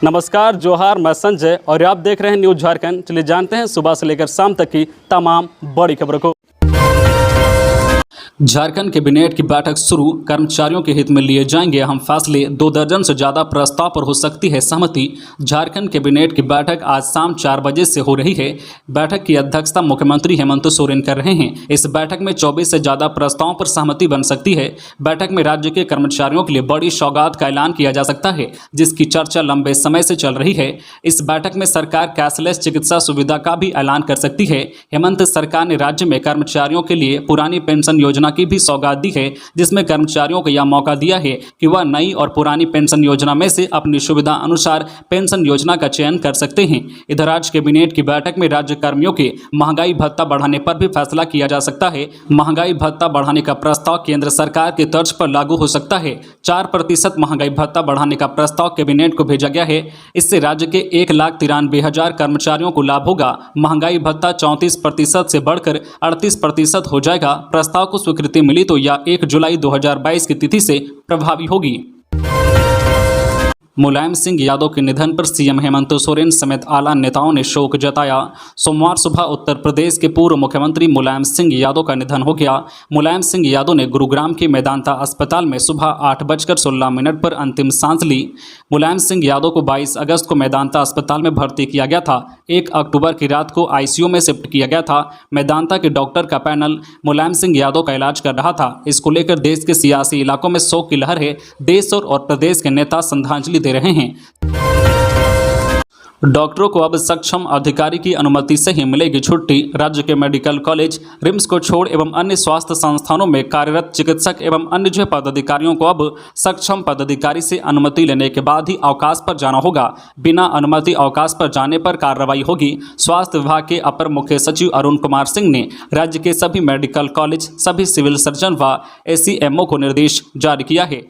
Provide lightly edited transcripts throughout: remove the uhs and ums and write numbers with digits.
नमस्कार, जोहार, मैं संजय और आप देख रहे हैं न्यूज़ झारखंड। चलिए जानते हैं सुबह से लेकर शाम तक की तमाम बड़ी खबरों को। झारखंड कैबिनेट की बैठक शुरू, कर्मचारियों के हित में लिए जाएंगे अहम फैसले। 2 दर्जन से ज्यादा प्रस्ताव पर हो सकती है सहमति। झारखंड कैबिनेट की बैठक आज शाम 4 बजे से हो रही है। बैठक की अध्यक्षता मुख्यमंत्री हेमंत सोरेन कर रहे हैं। इस बैठक में 24 से ज्यादा प्रस्तावों पर सहमति बन सकती है। बैठक में राज्य के कर्मचारियों के लिए बड़ी सौगात का ऐलान किया जा सकता है, जिसकी चर्चा लंबे समय से चल रही है। इस बैठक में सरकार कैशलेस चिकित्सा सुविधा का भी ऐलान कर सकती है। हेमंत सरकार ने राज्य में कर्मचारियों के लिए पुरानी पेंशन योजना की भी सौगात दी है, जिसमें कर्मचारियों को यह मौका दिया है कि वह नई और पुरानी पेंशन योजना में से अपनी सुविधा अनुसार पेंशन योजना का चयन कर सकते हैं। इधर आज कैबिनेट की बैठक में राज्य कर्मियों के महंगाई भत्ता बढ़ाने पर भी फैसला किया जा सकता है। महंगाई भत्ता बढ़ाने का प्रस्ताव केंद्र सरकार के तर्ज पर लागू हो सकता है। 4% महंगाई भत्ता बढ़ाने का प्रस्ताव कैबिनेट को भेजा गया है। इससे राज्य के 1,93,000 कर्मचारियों को लाभ होगा। महंगाई भत्ता 34% से बढ़कर 38% हो जाएगा। प्रस्ताव को स्वीकृति मिली तो यह 1 जुलाई 2022 की तिथि से प्रभावी होगी। मुलायम सिंह यादव के निधन पर सीएम हेमंत सोरेन समेत आला नेताओं ने शोक जताया। सोमवार सुबह उत्तर प्रदेश के पूर्व मुख्यमंत्री मुलायम सिंह यादव का निधन हो गया। मुलायम सिंह यादव ने गुरुग्राम के मेदांता अस्पताल में सुबह 8:16 पर अंतिम सांस ली। मुलायम सिंह यादव को 22 अगस्त को मेदांता अस्पताल में भर्ती किया गया था। 1 अक्टूबर की रात को आईसीयू में शिफ्ट किया गया था। मेदांता के डॉक्टर का पैनल मुलायम सिंह यादव का इलाज कर रहा था। इसको लेकर देश के सियासी इलाकों में शोक की लहर है। देश और प्रदेश के नेता श्रद्धांजलि दे रहे हैं। डॉक्टरों को अब सक्षम अधिकारी की अनुमति से ही मिलेगी छुट्टी। राज्य के मेडिकल कॉलेज, रिम्स को छोड़ एवं अन्य स्वास्थ्य संस्थानों में कार्यरत चिकित्सक एवं अन्य पदाधिकारियों को अब सक्षम पदाधिकारी से अनुमति लेने के बाद ही अवकाश पर जाना होगा। बिना अनुमति अवकाश पर जाने पर कार्रवाई होगी। स्वास्थ्य विभाग के अपर मुख्य सचिव अरुण कुमार सिंह ने राज्य के सभी मेडिकल कॉलेज, सभी सिविल सर्जन व एसीएमओ को निर्देश जारी किया है।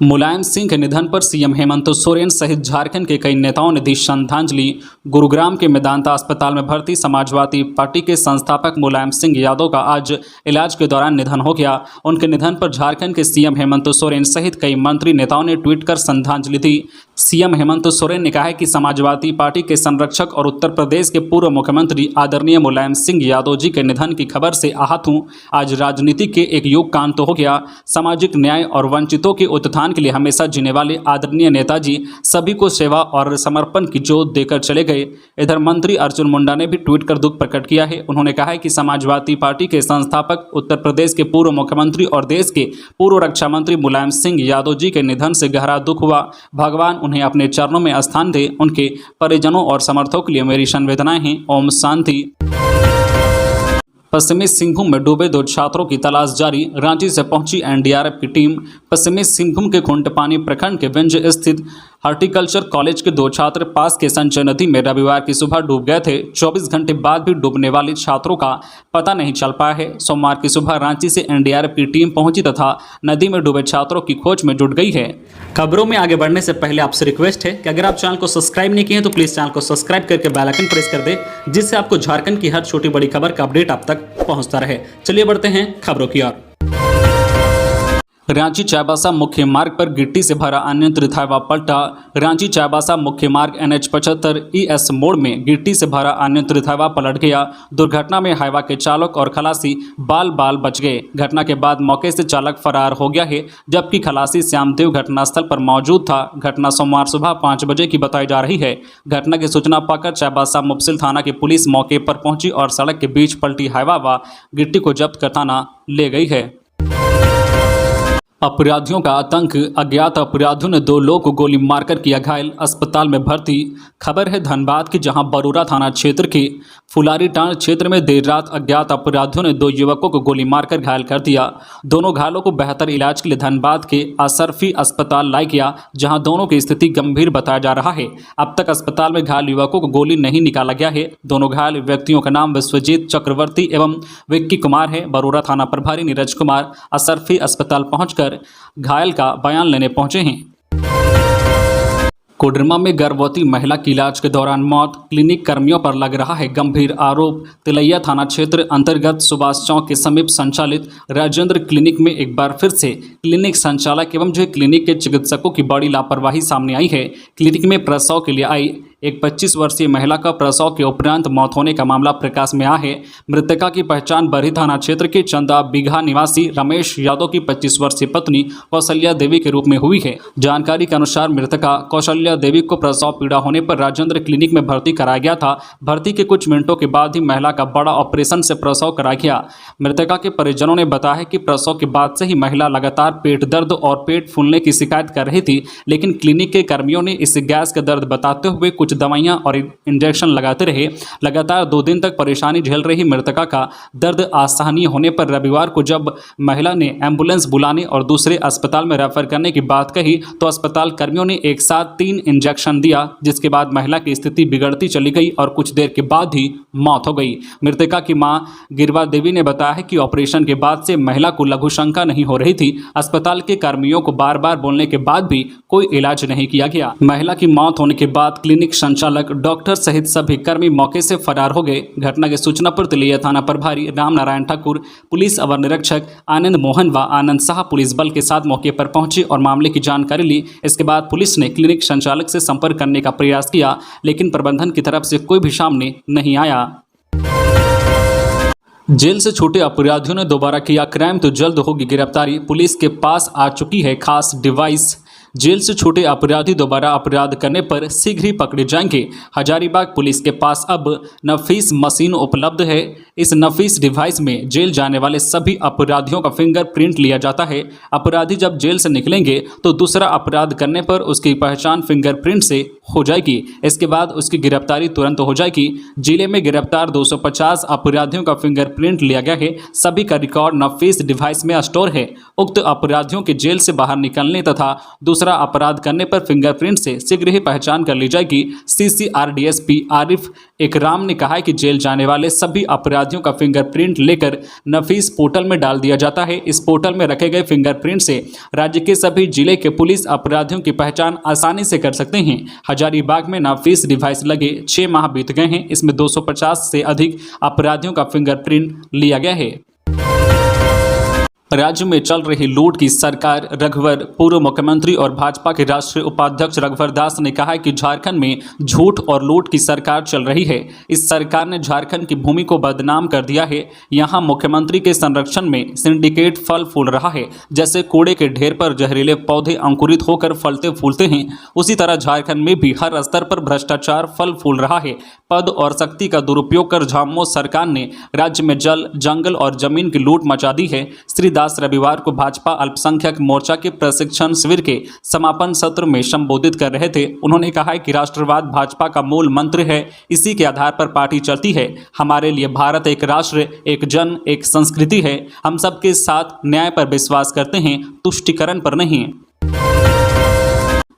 मुलायम सिंह के निधन पर सीएम हेमंत सोरेन सहित झारखंड के कई नेताओं ने दी श्रद्धांजलि। गुरुग्राम के मेदांता अस्पताल में भर्ती समाजवादी पार्टी के संस्थापक मुलायम सिंह यादव का आज इलाज के दौरान निधन हो गया। उनके निधन पर झारखंड के सीएम हेमंत सोरेन सहित कई मंत्री नेताओं ने ट्वीट कर श्रद्धांजलि दी। सीएम हेमंत सोरेन ने कहा है कि समाजवादी पार्टी के संरक्षक और उत्तर प्रदेश के पूर्व मुख्यमंत्री आदरणीय मुलायम सिंह यादव जी के निधन की खबर से आहत हूँ। आज राजनीति के एक युग का अंत हो गया। सामाजिक न्याय और वंचितों के उत्थान के लिए हमेशा जीने वाले आदरणीय नेताजी सभी को सेवा और समर्पण की जोत देकर चले गए। इधर मंत्री अर्जुन मुंडा ने भी ट्वीट कर दुख प्रकट किया है। उन्होंने कहा है कि समाजवादी पार्टी के संस्थापक, उत्तर प्रदेश के पूर्व मुख्यमंत्री और देश के पूर्व रक्षा मंत्री मुलायम सिंह यादव जी के निधन से गहरा दुख हुआ। भगवान उन्हें अपने चरणों में स्थान दे। उनके परिजनों और समर्थकों के लिए मेरी संवेदनाएं हैं। ओम शांति। पश्चिमी सिंहभूम में डूबे 2 छात्रों की तलाश जारी। रांची से पहुंची एनडीआरएफ की टीम। पश्चिमी सिंहभूम के खुंटपानी प्रखंड के विंज स्थित हॉर्टिकल्चर कॉलेज के 2 छात्र पास के संजय नदी में रविवार की सुबह डूब गए थे। 24 घंटे बाद भी डूबने वाले छात्रों का पता नहीं चल पाया है। सोमवार की सुबह रांची से एनडीआरएफ की टीम पहुंची तथा नदी में डूबे छात्रों की खोज में जुट गई है। खबरों में आगे बढ़ने से पहले आपसे रिक्वेस्ट है कि अगर आप चैनल को सब्सक्राइब नहीं किए हैं तो प्लीज़ चैनल को सब्सक्राइब करके बेल आइकन प्रेस कर दे, जिससे आपको झारखंड की हर छोटी बड़ी खबर का अपडेट आप तक पहुंचता रहे। चलिए बढ़ते हैं खबरों की ओर। रांची चाईबासा मुख्य मार्ग पर गिट्टी से भरा अनियंत्रित हाईवा पलटा। रांची चाईबासा मुख्य मार्ग NH 75 ES मोड़ में गिट्टी से भरा अनियंत्रित हाईवा पलट गया। दुर्घटना में हाईवा के चालक और खलासी बाल बाल बच गए। घटना के बाद मौके से चालक फरार हो गया है, जबकि खलासी श्यामदेव घटनास्थल पर मौजूद था। घटना सोमवार सुबह 5 बजे की बताई जा रही है। घटना की सूचना पाकर चाईबासा मुफस्सिल थाना की पुलिस मौके पर पहुंची और सड़क के बीच पलटी हाईवा व गिट्टी को जब्त कर थाना ले गई है। अपराधियों का आतंक। अज्ञात अपराधियों ने 2 लोगों को गोली मारकर किया घायल, अस्पताल में भर्ती। खबर है धनबाद की, जहां बरूरा थाना क्षेत्र के फुलारी टांड क्षेत्र में देर रात अज्ञात अपराधियों ने 2 युवकों को गोली मारकर घायल कर दिया। दोनों घायलों को बेहतर इलाज के लिए धनबाद के अशरफी अस्पताल लाया गया, जहां दोनों की स्थिति गंभीर बताया जा रहा है। अब तक अस्पताल में घायल युवकों को गोली नहीं निकाला गया है। दोनों घायल व्यक्तियों का नाम विश्वजीत चक्रवर्ती एवं विक्की कुमार है। बरूरा थाना प्रभारी नीरज कुमार अशरफी अस्पताल पहुंचकर घायल का बयान लेने पहुंचे हैं। कोडरमा में गर्भवती महिला की इलाज के दौरान मौत, क्लिनिक कर्मियों पर लग रहा है गंभीर आरोप। तिलैया थाना क्षेत्र अंतर्गत सुभाष चौक के समीप संचालित राजेंद्र क्लिनिक में एक बार फिर से क्लिनिक संचालक एवं जो क्लिनिक के चिकित्सकों की बड़ी लापरवाही सामने आई है। क्लिनिक में प्रसव के लिए आई एक 25 वर्षीय महिला का प्रसव के उपरांत मौत होने का मामला प्रकाश में आया है। मृतका की पहचान बरही थाना क्षेत्र के चंदा बिघा निवासी रमेश यादव की 25 वर्षीय पत्नी कौशल्या देवी के रूप में हुई है। जानकारी के अनुसार मृतका कौशल्या देवी को प्रसव पीड़ा होने पर राजेंद्र क्लिनिक में भर्ती कराया गया था। भर्ती के कुछ मिनटों के बाद ही महिला का बड़ा ऑपरेशन से प्रसव कराया गया। मृतका के परिजनों ने बताया है कि प्रसव के बाद से ही महिला लगातार पेट दर्द और पेट फूलने की शिकायत कर रही थी, लेकिन क्लिनिक के कर्मियों ने इसे गैस का दर्द बताते हुए कुछ दवाइयां और इंजेक्शन लगाते रहे। लगातार 2 दिन तक परेशानी झेल रही मृतका का दर्द असहनीय होने पर रविवार को जब महिला ने एम्बुलेंस बुलाने और दूसरे अस्पताल में रेफर करने की बात कही तो अस्पताल कर्मियों ने एक साथ 3 इंजेक्शन दिया, जिसके बाद महिला की स्थिति बिगड़ती चली गई और कुछ देर के बाद ही मौत हो गई। मृतका की मां गिरवा देवी ने बताया है कि ऑपरेशन के बाद से महिला को लघु शंका नहीं हो रही थी। अस्पताल के कर्मियों को बार बार बोलने के बाद भी कोई इलाज नहीं किया गया। महिला की मौत होने के बाद क्लिनिक संचालक, डॉक्टर सहित सभी कर्मी मौके से फरार हो गए। घटना की सूचना पर तिलैया थाना प्रभारी राम नारायण ठाकुर, पुलिस अवर निरीक्षक आनंद मोहन व आनंद शाह पुलिस बल के साथ मौके पर पहुंचे और मामले की जानकारी ली। इसके बाद पुलिस ने क्लिनिक संचालक से संपर्क करने का प्रयास किया, लेकिन प्रबंधन की तरफ से कोई भी सामने नहीं आया। जेल से छूटे अपराधियों ने दोबारा किया क्राइम तो जल्द होगी गिरफ्तारी। पुलिस के पास आ चुकी है खास डिवाइस। जेल से छूटे अपराधी दोबारा अपराध करने पर शीघ्र ही पकड़े जाएंगे। हजारीबाग पुलिस के पास अब नफीस मशीन उपलब्ध है। इस नफीस डिवाइस में जेल जाने वाले सभी अपराधियों का फिंगरप्रिंट लिया जाता है। अपराधी जब जेल से निकलेंगे तो दूसरा अपराध करने पर उसकी पहचान फिंगरप्रिंट से हो जाएगी। इसके बाद उसकी गिरफ्तारी तुरंत हो जाएगी। जिले में गिरफ्तार 250 अपराधियों का फिंगरप्रिंट लिया गया है। सभी का रिकॉर्ड नफीस डिवाइस में स्टोर है। उक्त अपराधियों के जेल से बाहर निकलने तथा दूसरा अपराध करने पर फिंगरप्रिंट से शीघ्र ही पहचान कर ली जाएगी। CCR-DSP आरिफ इकराम ने कहा है कि जेल जाने वाले सभी अपराधियों का फिंगरप्रिंट लेकर नफीस पोर्टल में डाल दिया जाता है। इस पोर्टल में रखे गए फिंगरप्रिंट से राज्य के सभी जिले के पुलिस अपराधियों की पहचान आसानी से कर सकते हैं। हजारीबाग में नफीस डिवाइस लगे 6 माह बीत गए हैं। इसमें 250 से अधिक अपराधियों का फिंगरप्रिंट लिया गया है। राज्य में चल रही लूट की सरकार, रघुवर पूर्व मुख्यमंत्री और भाजपा के राष्ट्रीय उपाध्यक्ष रघुवर दास ने कहा है कि झारखंड में झूठ और लूट की सरकार चल रही है। इस सरकार ने झारखंड की भूमि को बदनाम कर दिया है। यहां मुख्यमंत्री के संरक्षण में सिंडिकेट फल फूल रहा है। जैसे कूड़े के ढेर पर जहरीले पौधे अंकुरित होकर फलते फूलते हैं, उसी तरह झारखंड में भी हर स्तर पर भ्रष्टाचार फल फूल रहा है। पद और शक्ति का दुरुपयोग कर झामुमो सरकार ने राज्य में जल, जंगल और जमीन की लूट मचा दी है। श्री दास रविवार को भाजपा अल्पसंख्यक मोर्चा के प्रशिक्षण शिविर के समापन सत्र में संबोधित कर रहे थे। उन्होंने कहा है कि राष्ट्रवाद भाजपा का मूल मंत्र है। इसी के आधार पर पार्टी चलती है। हमारे लिए भारत एक राष्ट्र, एक जन, एक संस्कृति है। हम सबके साथ न्याय पर विश्वास करते हैं, तुष्टीकरण पर नहीं।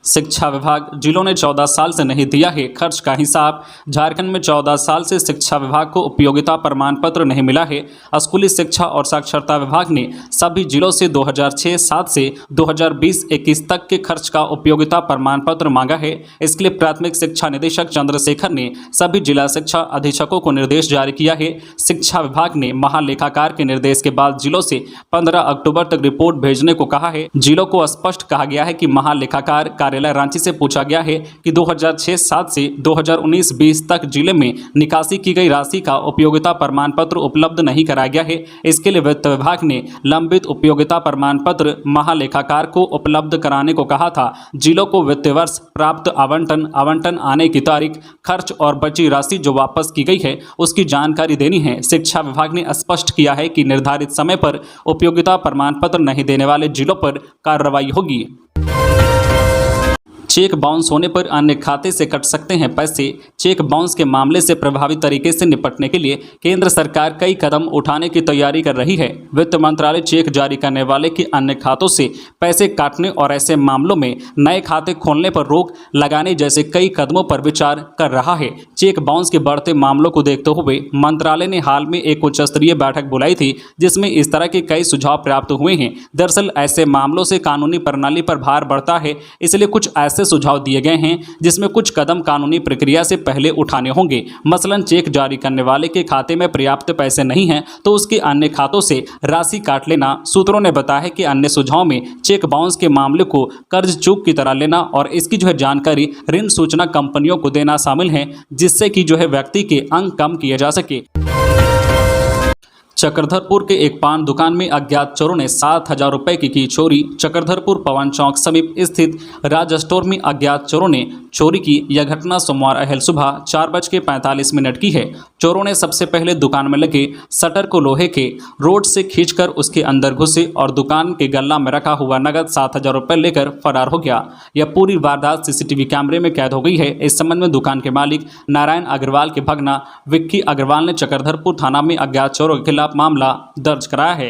शिक्षा विभाग, जिलों ने 14 साल से नहीं दिया है खर्च का हिसाब। झारखंड में 14 साल से शिक्षा विभाग को उपयोगिता प्रमाण पत्र नहीं मिला है। स्कूली शिक्षा और साक्षरता विभाग ने सभी जिलों से 2006-07 से 2020-21 तक के खर्च का उपयोगिता प्रमाण पत्र मांगा है। इसके लिए प्राथमिक शिक्षा निदेशक चंद्रशेखर ने सभी जिला शिक्षा अधीक्षकों को निर्देश जारी किया है। शिक्षा विभाग ने महालेखाकार के निर्देश के बाद जिलों से 15 अक्टूबर तक रिपोर्ट भेजने को कहा है। जिलों को स्पष्ट कहा गया है कि महालेखाकार कार्यालय रांची से पूछा गया है कि 2006-07 से 2019-20 तक जिले में निकासी की गई राशि का उपयोगिता प्रमाण पत्र उपलब्ध नहीं कराया गया है। इसके लिए वित्त विभाग ने लंबित उपयोगिता प्रमाण पत्र महालेखाकार को उपलब्ध कराने को कहा था। जिलों को वित्तीय वर्ष प्राप्त आवंटन आने की तारीख, खर्च और बची राशि जो वापस की गई है उसकी जानकारी देनी है। शिक्षा विभाग ने स्पष्ट किया है कि निर्धारित समय पर उपयोगिता प्रमाण पत्र नहीं देने वाले जिलों पर कार्रवाई होगी। चेक बाउंस होने पर अन्य खाते से कट सकते हैं पैसे। चेक बाउंस के मामले से प्रभावी तरीके से निपटने के लिए केंद्र सरकार कई कदम उठाने की तैयारी कर रही है। वित्त मंत्रालय चेक जारी करने वाले के अन्य खातों से पैसे काटने और ऐसे मामलों में नए खाते खोलने पर रोक लगाने जैसे कई कदमों पर विचार कर रहा है। चेक बाउंस के बढ़ते मामलों को देखते हुए मंत्रालय ने हाल में एक उच्च स्तरीय बैठक बुलाई थी, जिसमें इस तरह के कई सुझाव प्राप्त हुए हैं। दरअसल ऐसे मामलों से कानूनी प्रणाली पर भार बढ़ता है, इसलिए कुछ ऐसे से सुझाव दिए गए हैं, जिसमें कुछ कदम कानूनी प्रक्रिया से पहले उठाने होंगे। मसलन चेक जारी करने वाले के खाते में पर्याप्त पैसे नहीं हैं तो उसके अन्य खातों से राशि काट लेना। सूत्रों ने बताया कि अन्य सुझाव में चेक बाउंस के मामले को कर्ज चूक की तरह लेना और इसकी जानकारी ऋण सूचना कंपनियों को देना शामिल है, जिससे कि व्यक्ति के अंक कम किए जा सके। चक्रधरपुर के एक पान दुकान में अज्ञात चोरों ने 7,000 रुपए की चोरी। चक्रधरपुर पवन चौक समीप स्थित राज स्टोर में अज्ञात चोरों ने चोरी की। यह घटना सोमवार अहल सुबह 4:45 की है। चोरों ने सबसे पहले दुकान में लगे शटर को लोहे के रोड से खींचकर उसके अंदर घुसे और दुकान के गल्ला में रखा हुआ नगद 7,000 रुपए लेकर फरार हो गया। यह पूरी वारदात सीसीटीवी कैमरे में कैद हो गई है। इस संबंध में दुकान के मालिक नारायण अग्रवाल के भगना विक्की अग्रवाल ने चक्रधरपुर थाना में अज्ञात चोरों के खिलाफ मामला दर्ज कराया है।